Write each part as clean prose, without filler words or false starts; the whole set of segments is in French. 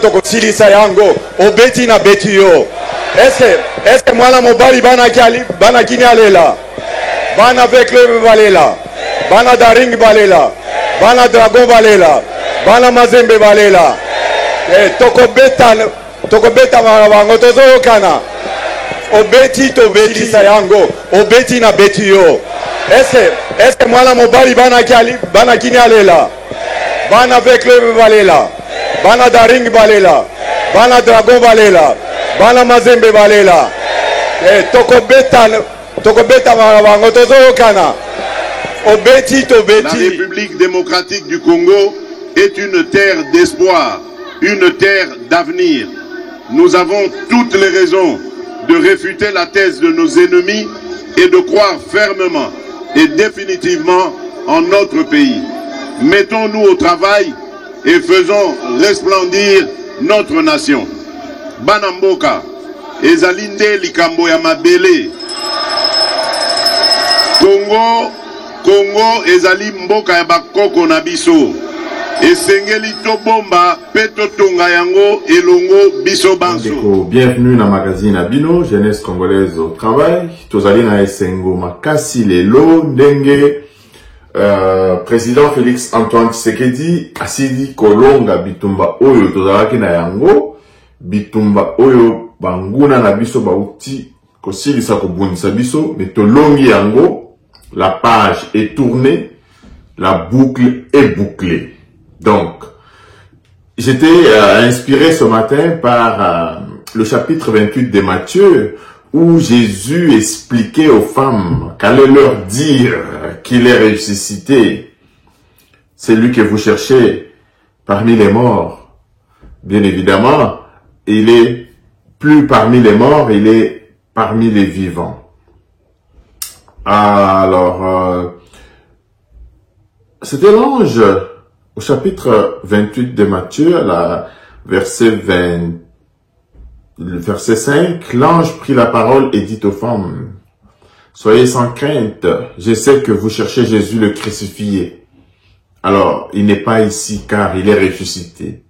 tokosilisa yango obeti na beti yo. Est-ce mwana mobali bana kini alela, bana vekle balela, bana daring balela, bana dragon balela, bana mazembe balela. Tokobeta bango tozokana. Obeti tobetilisa yango obeti na beti yo. Est-ce mwana mobali bana kini alela, bana vekle balela, bana daring balela, bana dragon balela, bana mazembe balela. Tokobeta bango tozokana. Obeti tobeti. La République démocratique du Congo est une terre d'espoir, une terre d'avenir. Nous avons toutes les raisons de réfuter la thèse de nos ennemis et de croire fermement et définitivement en notre pays. Mettons-nous au travail et faisons resplendir notre nation. Banamboka, ezalinde likambo ya mabele. Congo ezali mboka ya bakoko na biso. Esengeli to bomba peto tonga yango elongo biso banso. Bienvenue dans le magazine Abino, jeunesse congolaise au travail. Tozali na esengo makasi lelo ndenge président Félix Antoine Tshisekedi asidi kolonga bitumba oyo tozalaki na yango, bitumba oyo banguna na biso bauti kosilisa kobundisa biso, mais tolongi yango, la page est tournée, la boucle est bouclée. Donc, j'étais inspiré ce matin par le chapitre 28 de Matthieu, où Jésus expliquait aux femmes qu'allait leur dire qu'il est ressuscité. Celui que vous cherchez parmi les morts. Bien évidemment, il est plus parmi les morts, il est parmi les vivants. Alors, c'était l'ange au chapitre 28 de Matthieu, verset 5, l'ange prit la parole et dit aux femmes, « Soyez sans crainte, je sais que vous cherchez Jésus le crucifié. Alors, il n'est pas ici car il est ressuscité.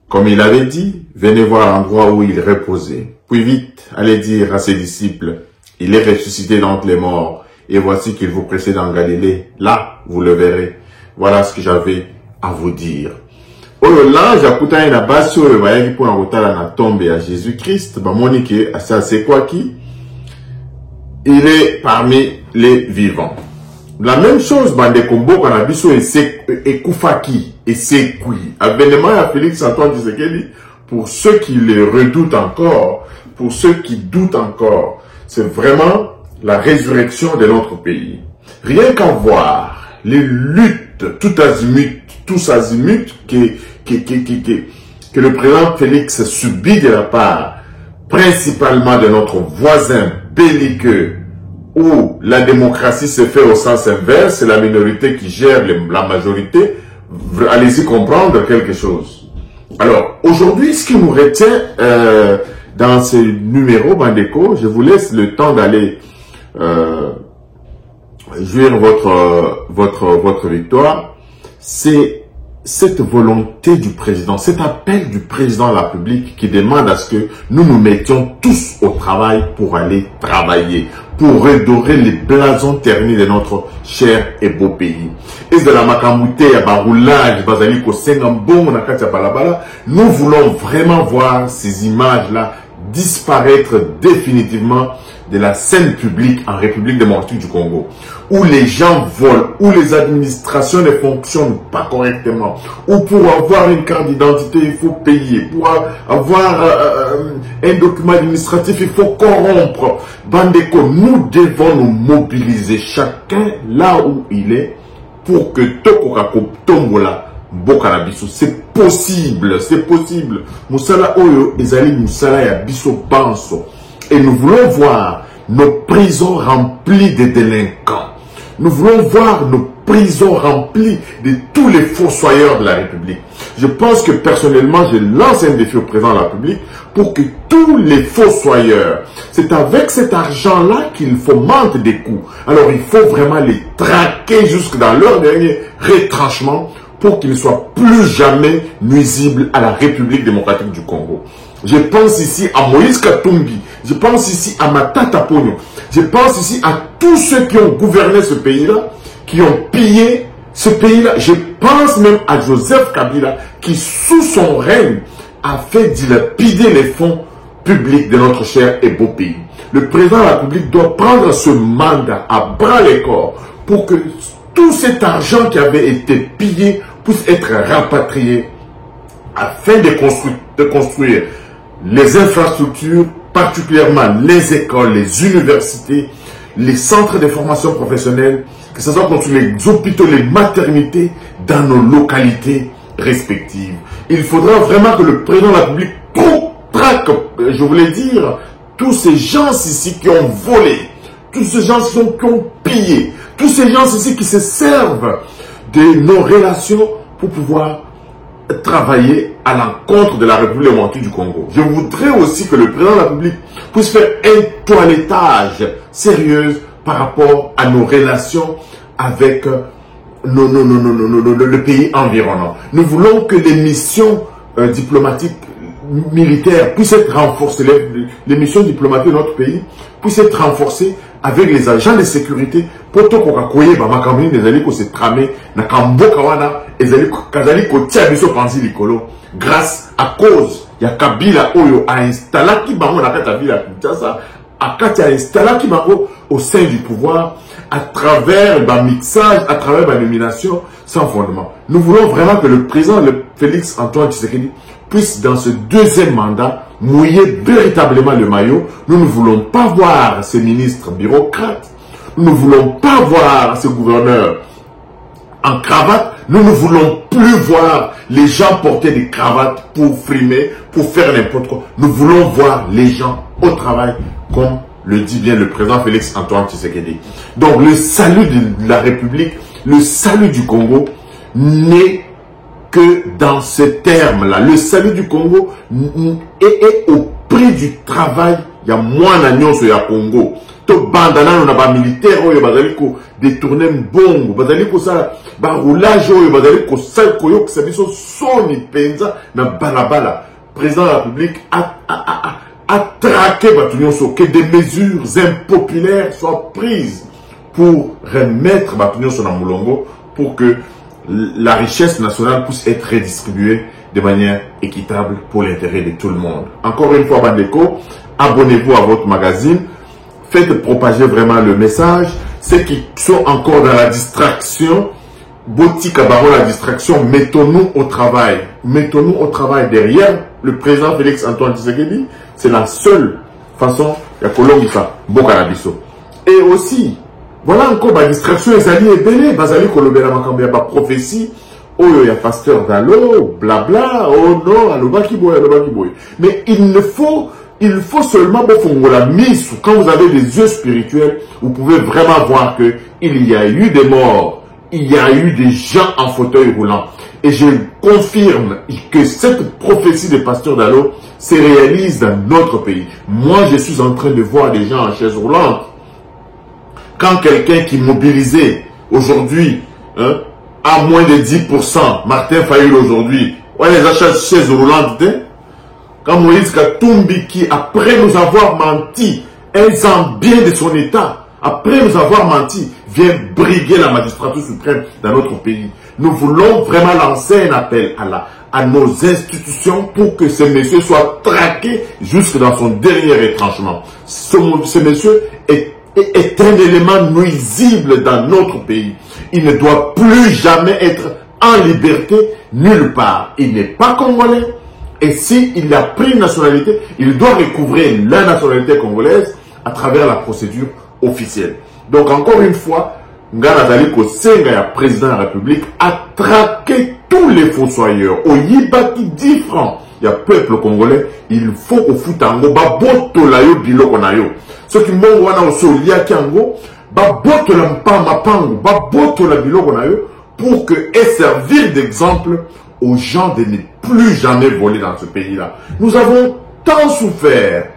Comme il avait dit, venez voir l'endroit où il reposait. Puis vite, allez dire à ses disciples, il est ressuscité d'entre les morts, et voici qu'il vous précède en Galilée. Là, vous le verrez. Voilà ce que j'avais à vous dire. » Oyo l'ange akutani na basi oyo bayaki mpona kotala na tombe ya Jésus-Christ, bamoni ke ça c'est quoi qui? Il est parmi les vivants. La même chose bandeko mboka na biso ekufaki esekui. Avènement ya Félix Antoine Tshisekedi, pour ceux qui le redoutent encore, pour ceux qui doutent encore, c'est vraiment la résurrection de notre pays. Rien qu'à voir les luttes tous azimuts que le président Félix subit de la part principalement de notre voisin belliqueux, où la démocratie se fait au sens inverse, c'est la minorité qui gère la majorité. Allez-y comprendre quelque chose. Alors, aujourd'hui, ce qui nous retient dans ce numéro Bandeko, je vous laisse le temps d'aller jouir votre victoire, c'est cette volonté du président, cet appel du président de la République qui demande à ce que nous nous mettions tous au travail pour aller travailler, pour redorer les blasons ternis de notre cher et beau pays. Et de la makamouté à baroulage, basaliko sengambon, nakati balabala, nous voulons vraiment voir ces images-là disparaître définitivement de la scène publique en République démocratique du Congo, où les gens volent, où les administrations ne fonctionnent pas correctement, où pour avoir une carte d'identité, il faut payer, pour avoir un document administratif, il faut corrompre. Bandeko, nous devons nous mobiliser chacun là où il est pour que Tokokako Tombola Bokanabiso, c'est possible, c'est possible. Moussala Oyo, Ezali Moussala ya Biso Banso. Et nous voulons voir nos prisons remplies de délinquants. Nous voulons voir nos prisons remplies de tous les fossoyeurs de la République. Je pense que personnellement, je lance un défi au président de la République pour que tous les fossoyeurs, c'est avec cet argent-là qu'il faut monter des coups. Alors il faut vraiment les traquer jusque dans leur dernier retranchement pour qu'il ne soit plus jamais nuisible à la République démocratique du Congo. Je pense ici à Moïse Katumbi, je pense ici à Matata Ponyo, je pense ici à tous ceux qui ont gouverné ce pays-là, qui ont pillé ce pays-là. Je pense même à Joseph Kabila, qui sous son règne a fait dilapider les fonds publics de notre cher et beau pays. Le président de la République doit prendre ce mandat à bras les corps pour que tout cet argent qui avait été pillé puisse être rapatrié afin de construire les infrastructures, particulièrement les écoles, les universités, les centres de formation professionnelle, que ce soit construire les hôpitaux, les maternités dans nos localités respectives. Il faudra vraiment que le président de la République traque, je voulais dire, tous ces gens ici qui ont volé, tous ces gens ici qui ont pillé, tous ces gens ici qui se servent de nos relations pour pouvoir travailler à l'encontre de la République démocratique du Congo. Je voudrais aussi que le président de la République puisse faire un toilettage sérieux par rapport à nos relations avec le pays environnant. Nous voulons que les missions diplomatiques militaires puissent être renforcées, les missions diplomatiques de notre pays puissent être renforcées avec les agents de sécurité pour que les makamini ezali ko se tramé na kamboka wana ezali kazali ko tia biso panzi likolo grâce à cause ya Kabila oyo a installaki bango na kata ville ya Kinshasa, a installaki bango au sein du pouvoir à travers le mixage, à travers la nomination sans fondement. Nous voulons vraiment que le président Félix Antoine Tshisekedi puisse dans ce deuxième mandat mouiller véritablement le maillot. Nous ne voulons pas voir ces ministres bureaucrates, nous ne voulons pas voir ces gouverneurs en cravate, nous ne voulons plus voir les gens porter des cravates pour frimer, pour faire n'importe quoi. Nous voulons voir les gens au travail, comme le dit bien le président Félix Antoine Tshisekedi. Donc le salut de la République, le salut du Congo n'est que dans ce terme-là. Le salut du Congo est au prix du travail. Il y a moins d'agneaux sur le Congo. To bandana na ba militaire oyo bazali ko détourner mbongo, bazali ko sala ba roulage oyo bazali ko sala ko yo kisabiso soni penza na balabala. Président de la République a traqué Batunion que des mesures impopulaires soient prises pour remettre Batunion sur la Moulongo pour que la richesse nationale puisse être redistribuée de manière équitable pour l'intérêt de tout le monde. Encore une fois, Bandeko, abonnez-vous à votre magazine, faites propager vraiment le message. Ceux qui sont encore dans la distraction, Boti Kabaro, la distraction, mettons-nous au travail. Mettons-nous au travail derrière le président Félix Antoine Tshisekedi. C'est la seule façon de Kolomisa, Bokarabiso. Et aussi, voilà encore ma distraction, Ezali et Belé, Bazali Kolobera Makambia, ma prophétie, oh, il y a pasteur Dalo, blabla, oh non, Alobaki Boy. Mais il faut seulement la mise, quand vous avez des yeux spirituels, vous pouvez vraiment voir que il y a eu des morts, il y a eu des gens en fauteuil roulant. Et je confirme que cette prophétie de pasteur Dalo se réalise dans notre pays. Moi, je suis en train de voir des gens en chaise roulante. Quand quelqu'un qui mobilisait aujourd'hui à moins de 10%, Martin Fayulu aujourd'hui, ouais, les achats de chaises roulantes, quand Moïse Katumbi qui, après nous avoir menti, un an bien de son état, après nous avoir menti, vient briguer la magistrature suprême dans notre pays. Nous voulons vraiment lancer un appel à nos institutions pour que ce monsieur soit traqué jusque dans son dernier retranchement. Ce monsieur est un élément nuisible dans notre pays. Il ne doit plus jamais être en liberté nulle part. Il n'est pas congolais. Et s'il a pris une nationalité, il doit recouvrer la nationalité congolaise à travers la procédure officielle. Donc encore une fois, Ngana Zali Kosenga, le président de la République, a traqué tous les fossoyeurs. Au Yibaki 10 francs, il y a peuple congolais, il faut au Foutango, baboto la yo biloko na yo. Ce qui m'ont wana au solia kiango, baboto la mpamba pango, baboto la biloko na yo, pour que et servir d'exemple aux gens de ne plus jamais voler dans ce pays-là. Nous avons tant souffert.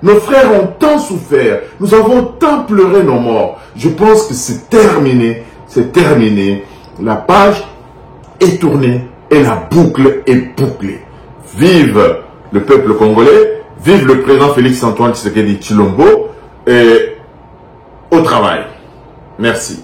Nos frères ont tant souffert. Nous avons tant pleuré nos morts. Je pense que c'est terminé. C'est terminé. La page est tournée et la boucle est bouclée. Vive le peuple congolais, vive le président Félix Antoine Tshisekedi Tshilombo et au travail. Merci.